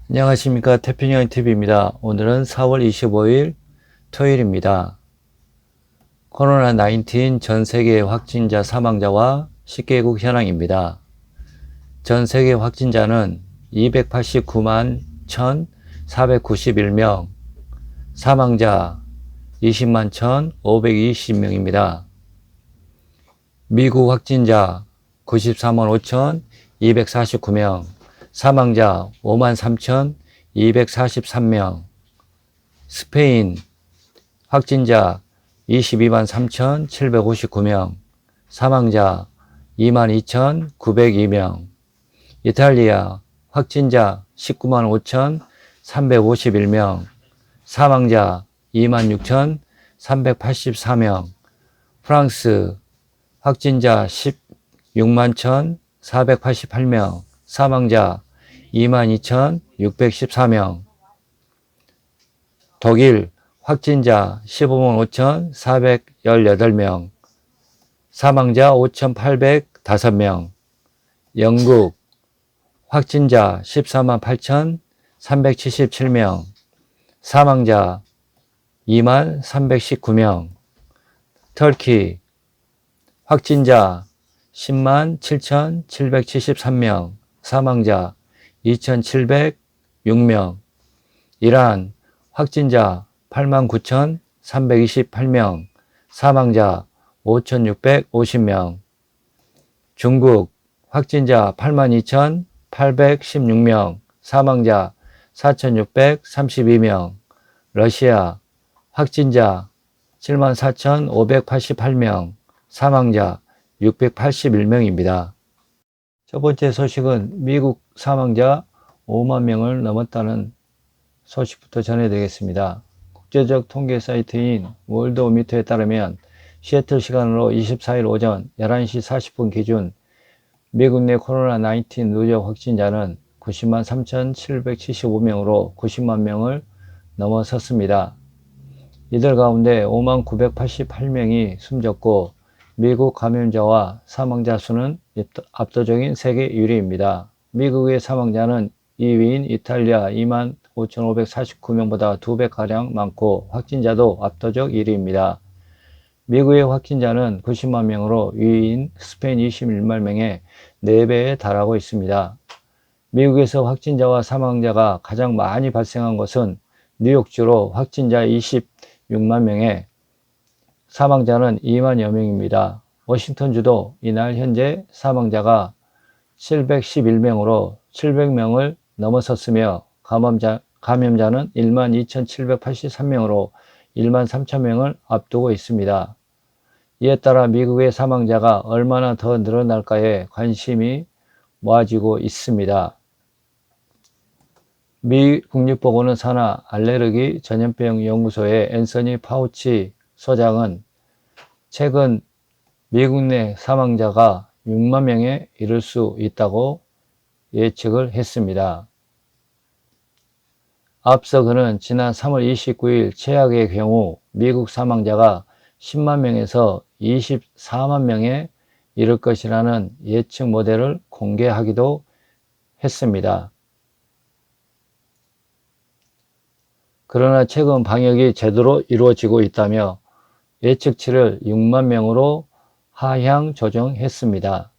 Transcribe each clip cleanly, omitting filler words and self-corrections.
안녕하십니까. 태평양TV입니다. 오늘은 4월 25일 토요일입니다. 코로나19 전세계 확진자 사망자와 10개국 현황입니다. 전세계 확진자는 289만 1,491명, 사망자 20만 1,520명입니다. 미국 확진자 94만 5,249명, 사망자 5만 3,243명, 스페인 확진자 22만 3,759명, 사망자 2만 2,902명, 이탈리아 확진자 19만 5,351명, 사망자 2만 6,384명, 프랑스 확진자 16만 1,488명, 사망자 22,614명, 독일 확진자 15만 5,418명, 사망자 5,805명, 영국 확진자 14만 8,377명, 사망자 2만 319명, 터키 확진자 10만 7,773명, 사망자 2,706명, 이란 확진자 8만 9,328명, 사망자 5,650명, 중국 확진자 8만 2,816명, 사망자 4,632명, 러시아 확진자 7만 4,588명, 사망자 681명입니다. 첫 번째 소식은 미국 사망자 5만 명을 넘었다는 소식부터 전해드리겠습니다. 국제적 통계 사이트인 월드오미터에 따르면 시애틀 시간으로 24일 오전 11시 40분 기준 미국 내 코로나19 누적 확진자는 90만 3,775명으로 90만 명을 넘어섰습니다. 이들 가운데 5만 988명이 숨졌고 미국 감염자와 사망자 수는 압도적인 세계 1위입니다. 미국의 사망자는 2위인 이탈리아 2만 5,549명보다 2배가량 많고 확진자도 압도적 1위입니다. 미국의 확진자는 90만 명으로 2위인 스페인 21만 명의 4배에 달하고 있습니다. 미국에서 확진자와 사망자가 가장 많이 발생한 것은 뉴욕주로 확진자 26만 명에 사망자는 2만여 명입니다. 워싱턴주도 이날 현재 사망자가 711명으로 700명을 넘어섰으며 감염자는 1만 2,783명으로 1만 3천명을 앞두고 있습니다. 이에 따라 미국의 사망자가 얼마나 더 늘어날까에 관심이 모아지고 있습니다. 미 국립보건원 산하 알레르기 전염병 연구소의 앤서니 파우치 소장은 최근 미국 내 사망자가 6만 명에 이를 수 있다고 예측을 했습니다. 앞서 그는 지난 3월 29일 최악의 경우 미국 사망자가 10만 명에서 24만 명에 이를 것이라는 예측 모델을 공개하기도 했습니다. 그러나 최근 방역이 제대로 이루어지고 있다며 예측치를 6만 명으로 하향 조정했습니다.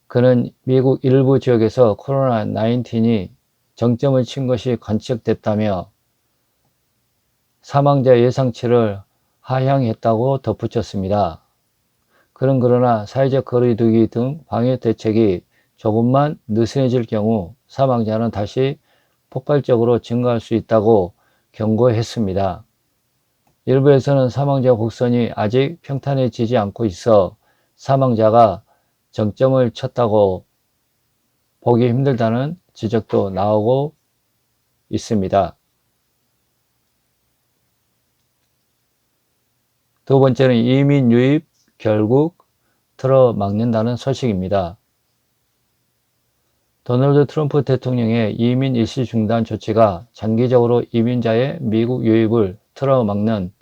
그는 미국 일부 지역에서 코로나19이 정점을 친 것이 관측됐다며 사망자 예상치를 하향했다고 덧붙였습니다. 그는 그러나 사회적 거리두기 등 방역 대책이 조금만 느슨해질 경우 사망자는 다시 폭발적으로 증가할 수 있다고 경고했습니다. 일부에서는 사망자 곡선이 아직 평탄해지지 않고 있어 사망자가 정점을 쳤다고 보기 힘들다는 지적도 나오고 있습니다. 두 번째는 이민 유입 결국 틀어막는다는 소식입니다. 도널드 트럼프 대통령의 이민 일시 중단 조치가 장기적으로 이민자의 미국 유입을 틀어막는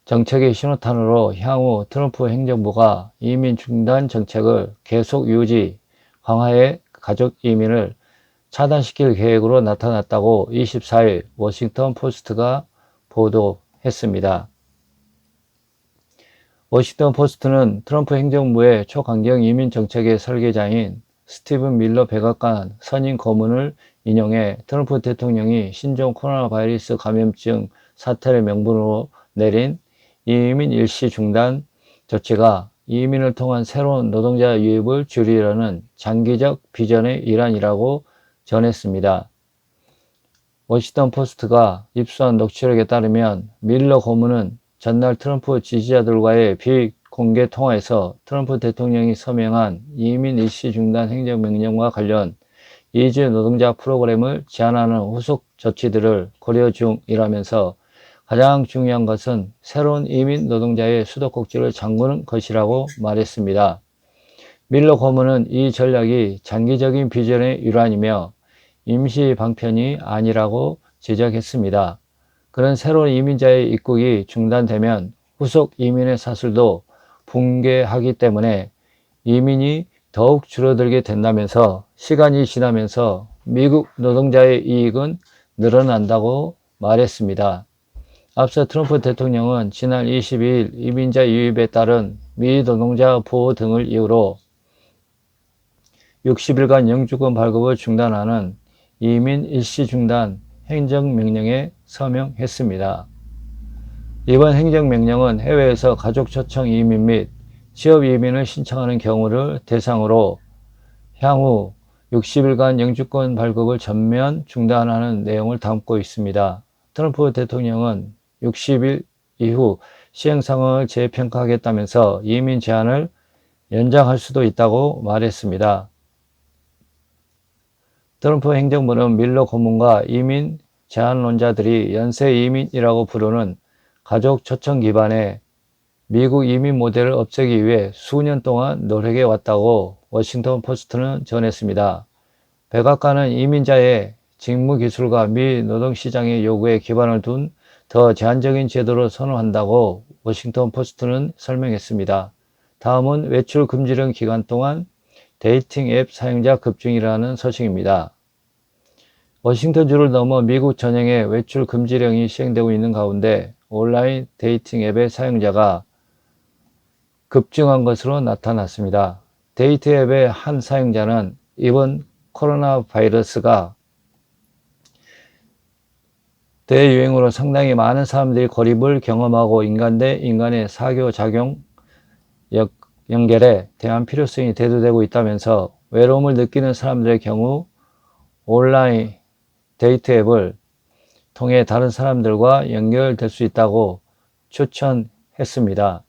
정책의 신호탄으로 향후 트럼프 행정부가 이민 중단 정책을 계속 유지, 강화해 가족 이민을 차단시킬 계획으로 나타났다고 24일 워싱턴 포스트가 보도했습니다. 워싱턴 포스트는 트럼프 행정부의 초강경 이민 정책의 설계자인 스티븐 밀러 백악관 선임 고문을 인용해 트럼프 대통령이 신종 코로나 바이러스 감염증 사태를 명분으로 내린 이민 일시 중단 조치가 이민을 통한 새로운 노동자 유입을 줄이려는 장기적 비전의 일환이라고 전했습니다. 워싱턴 포스트가 입수한 녹취록에 따르면 밀러 고문은 전날 트럼프 지지자들과의 비공개 통화에서 트럼프 대통령이 서명한 이민 일시 중단 행정명령과 관련 이주 노동자 프로그램을 제한하는 후속 조치들을 고려 중이라면서 가장 중요한 것은 새로운 이민 노동자의 수도꼭지를 잠그는 것이라고 말했습니다. 밀러 고문은 이 전략이 장기적인 비전의 일환이며 임시 방편이 아니라고 지적했습니다. 그런 새로운 이민자의 입국이 중단되면 후속 이민의 사슬도 붕괴하기 때문에 이민이 더욱 줄어들게 된다면서 시간이 지나면서 미국 노동자의 이익은 늘어난다고 말했습니다. 앞서 트럼프 대통령은 지난 22일 이민자 유입에 따른 미노동자 보호 등을 이유로 60일간 영주권 발급을 중단하는 이민 일시 중단 행정명령에 서명했습니다. 이번 행정명령은 해외에서 가족 초청 이민 및 취업 이민을 신청하는 경우를 대상으로 향후 60일간 영주권 발급을 전면 중단하는 내용을 담고 있습니다. 트럼프 대통령은 60일 이후 시행 상황을 재평가하겠다면서 이민 제한을 연장할 수도 있다고 말했습니다. 트럼프 행정부는 밀러 고문과 이민 제한론자들이 연쇄 이민이라고 부르는 가족 초청 기반의 미국 이민 모델을 없애기 위해 수년 동안 노력해 왔다고 워싱턴 포스트는 전했습니다. 백악관은 이민자의 직무 기술과 미 노동시장의 요구에 기반을 둔 더 제한적인 제도를 선호한다고 워싱턴 포스트는 설명했습니다. 다음은 외출 금지령 기간 동안 데이팅 앱 사용자 급증이라는 소식입니다. 워싱턴주를 넘어 미국 전역에 외출 금지령이 시행되고 있는 가운데 온라인 데이팅 앱의 사용자가 급증한 것으로 나타났습니다. 데이트 앱의 한 사용자는 이번 코로나 바이러스가 대유행으로 상당히 많은 사람들이 고립을 경험하고 인간 대 인간의 사교작용 연결에 대한 필요성이 대두되고 있다면서 외로움을 느끼는 사람들의 경우 온라인 데이트 앱을 통해 다른 사람들과 연결될 수 있다고 추천했습니다.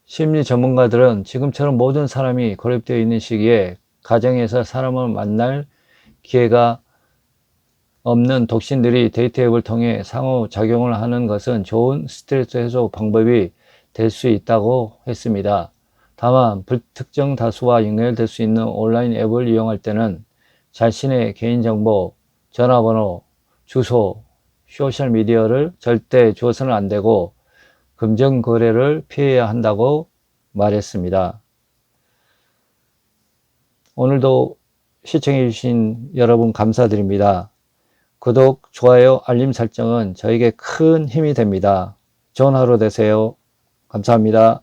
심리 전문가들은 지금처럼 모든 사람이 고립되어 있는 시기에 가정에서 사람을 만날 기회가 없는 독신들이 데이트 앱을 통해 상호작용을 하는 것은 좋은 스트레스 해소 방법이 될 수 있다고 했습니다. 다만 불특정 다수와 연결될 수 있는 온라인 앱을 이용할 때는 자신의 개인정보, 전화번호, 주소, 소셜미디어를 절대 주어서는 안 되고 금전 거래를 피해야 한다고 말했습니다. 오늘도 시청해 주신 여러분 감사드립니다. 구독, 좋아요, 알림 설정은 저에게 큰 힘이 됩니다. 좋은 하루 되세요. 감사합니다.